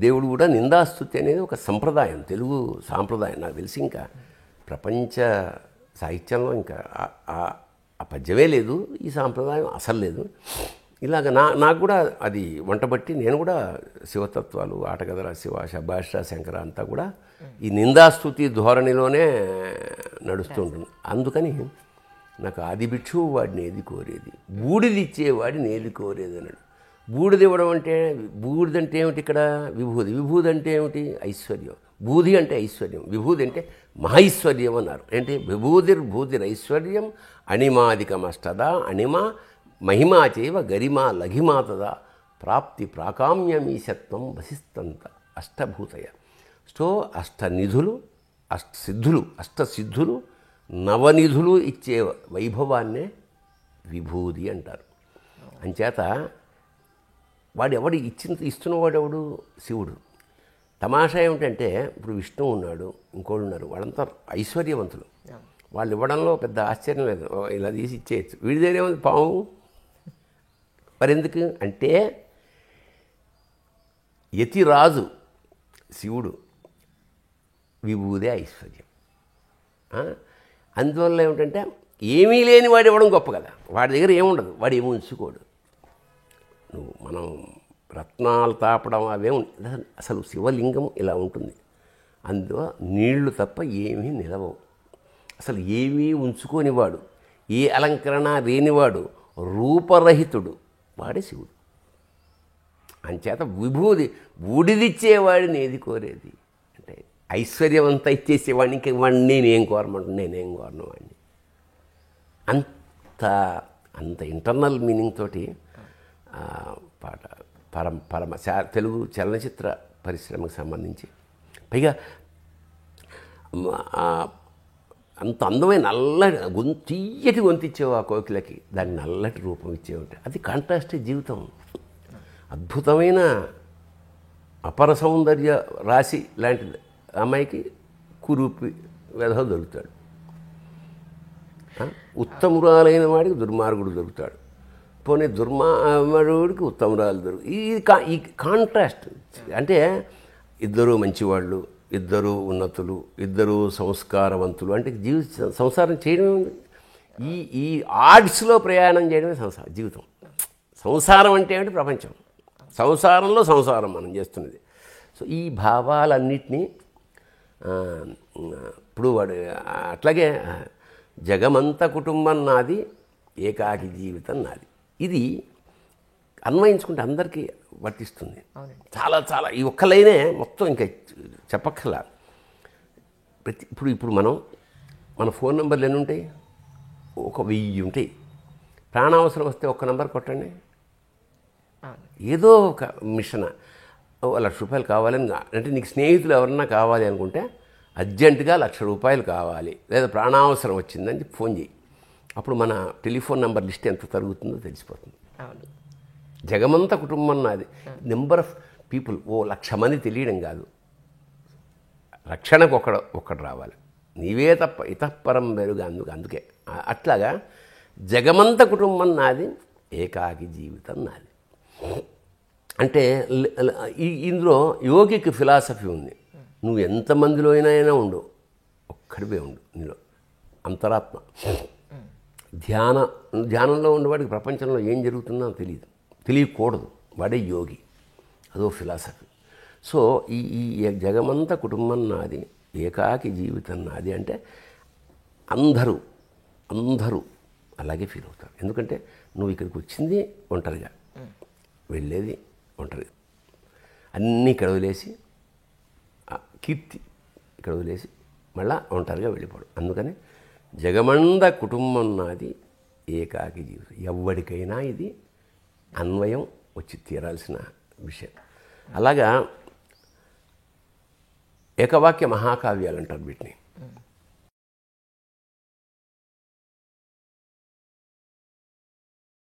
దేవుడు కూడా నిందాస్తుతి అనేది ఒక సంప్రదాయం, తెలుగు సాంప్రదాయం. నాకు తెలిసి ఇంకా ప్రపంచ సాహిత్యంలో ఇంకా ఆ పద్యమే లేదు, ఈ సాంప్రదాయం అసలు లేదు. ఇలాగ నాకు కూడా అది వంటబట్టి నేను కూడా శివతత్వాలు, ఆటగదల శివ, శభాష, శంకర అంతా కూడా ఈ నిందాస్తుతి ధోరణిలోనే నడుస్తూ ఉంటుంది. అందుకని నాకు ఆది భిక్షువు వాడిని ఏది కోరేది, బూడిదిచ్చేవాడిని ఏది కోరేది అన్నాడు. బూడిది ఇవ్వడం అంటే, బూడిది అంటే ఏమిటి ఇక్కడ? విభూది. విభూది అంటే ఏమిటి? ఐశ్వర్యం. బూది అంటే ఐశ్వర్యం, విభూది అంటే మహైశ్వర్యం అన్నారు. ఏంటి? విభూతిర్భూతిర్ ఐశ్వర్యం అణిమాదికమష్టదా అణిమ మహిమాచేవ గరిమా లఘిమాతదా ప్రాప్తి ప్రాకామ్యమీశత్వం వసిస్తంత అష్టభూతయ. సో అష్టనిధులు, అష్టసిద్ధులు నవనిధులు ఇచ్చే వైభవాన్నే విభూది అంటారు. అంచేత వాడెవడు ఇస్తున్నవాడెవడు? శివుడు. తమాషా ఏమిటంటే ఇప్పుడు విష్ణువు ఉన్నాడు, ఇంకోళ్ళు ఉన్నారు, వాళ్ళంతా ఐశ్వర్యవంతులు. వాళ్ళు ఇవ్వడంలో పెద్ద ఆశ్చర్యం లేదు, ఇలా తీసి ఇచ్చేయచ్చు. వీడి దగ్గర ఏముంది? పాము. మరెందుకు అంటే యతిరాజు శివుడు, విభూదే ఐశ్వర్యం. అందువల్ల ఏమిటంటే ఏమీ లేని వాడు ఇవ్వడం గొప్ప కదా. వాడి దగ్గర ఏముండదు, వాడు ఏమి ఉంచుకోడు. మనం రత్నాలు తాపడం అవే అసలు శివలింగం ఇలా ఉంటుంది. అందులో నీళ్లు తప్ప ఏమీ నిలవవు. అసలు ఏమీ ఉంచుకోనివాడు, ఏ అలంకరణ లేనివాడు, రూపరహితుడు, వాడే శివుడు. అంచేత విభూది బూడిదిచ్చేవాడిని ఏది కోరేది అంటే ఐశ్వర్యవంతా ఇచ్చేసేవాడిని. ఇంక వాడిని నేనేం కోరమంటాను, నేనేం కోరను వాడిని. అంత ఇంటర్నల్ మీనింగ్ తోటి పాట పరమ తెలుగు చలనచిత్ర పరిశ్రమకు సంబంధించి, పైగా అంత అందమైన నల్లటి తీయటి గొంతిచ్చేవు ఆ కోకిలకి, దానికి నల్లటి రూపం ఇచ్చేవంటే అది కాంట్రాస్టే జీవితం. అద్భుతమైన అపర సౌందర్య రాశి లాంటి అమ్మాయికి కురూపి వెధవ దొరుకుతాడు. ఉత్తమురాలైన వాడికి దుర్మార్గుడు దొరుకుతాడు. పోనీ దుర్మార్గుడికి ఉత్తమురాలు దొరుకు. ఈ కాంట్రాస్ట్ అంటే ఇద్దరు మంచివాళ్ళు, ఇద్దరు ఉన్నతులు, ఇద్దరు సంస్కారవంతులు అంటే సంసారం చేయడమే ఉంది. ఈ ఆర్ట్స్లో ప్రయాణం చేయడమే జీవితం. సంసారం అంటే ఏమిటి? ప్రపంచం. సంసారంలో సంసారం మనం చేస్తున్నది. సో ఈ భావాలన్నిటినీ ఇప్పుడు వాడు అట్లాగే జగమంత కుటుంబం నాది, ఏకాకి జీవితం నాది, ఇది అన్వయించుకుంటే అందరికీ వర్తిస్తుంది. చాలా చాలా ఈ ఒక్క లైనే మొత్తం ఇంకా చెప్పక్కర్లా. ఇప్పుడు మన ఫోన్ నెంబర్లు ఎన్ని ఉంటాయి? 1000 ఉంటాయి. ప్రాణావసరం వస్తే ఒక్క నెంబర్ కొట్టండి, ఏదో ఒక మిషన్. ₹1,00,000 కావాలని అంటే నీకు స్నేహితులు ఎవరన్నా కావాలి అనుకుంటే అర్జెంటుగా ₹1,00,000 కావాలి, లేదా ప్రాణావసరం వచ్చిందని చెప్పి ఫోన్ చేయి. అప్పుడు మన టెలిఫోన్ నెంబర్ లిస్ట్ ఎంత తరుగుతుందో తెలిసిపోతుంది. జగమంత కుటుంబం నాది. నెంబర్ ఆఫ్ పీపుల్ 1,00,000 మంది తెలియడం కాదు, రక్షణకు ఒక్కడు రావాలి, నీవే తప్ప ఇతఃపరం వెరుగా. అందుకే అట్లాగా జగమంత కుటుంబం నాది, ఏకాకి జీవితం నాది. అంటే ఇందులో యోగికి ఫిలాసఫీ ఉంది. నువ్వు ఎంతమందిలో అయినా ఉండు, ఒక్కడివే ఉండు, నీలో అంతరాత్మ. ధ్యానంలో ఉండేవాడికి ప్రపంచంలో ఏం జరుగుతుందో తెలియకూడదు, వాడే యోగి. అదో ఫిలాసఫీ. సో ఈ జగమంత కుటుంబం నాది, ఏకాకి జీవితం నాది అంటే అందరూ అలాగే ఫీల్ అవుతారు. ఎందుకంటే నువ్వు ఇక్కడికి వచ్చింది ఒంటరిగా, వెళ్ళేది ఒంటరిగా, అన్నీ ఇక్కడ వదిలేసి, కీర్తి ఇక్కడ వదిలేసి మళ్ళా ఒంటరిగా వెళ్ళిపోవడం. అందుకని జగమంత కుటుంబం నాది, ఏకాకి జీవితం. ఎవరికైనా ఇది అన్వయం వచ్చి తీరాల్సిన విషయం. అలాగా ఏకవాక్య మహాకావ్యాలు అంటారు వీటిని.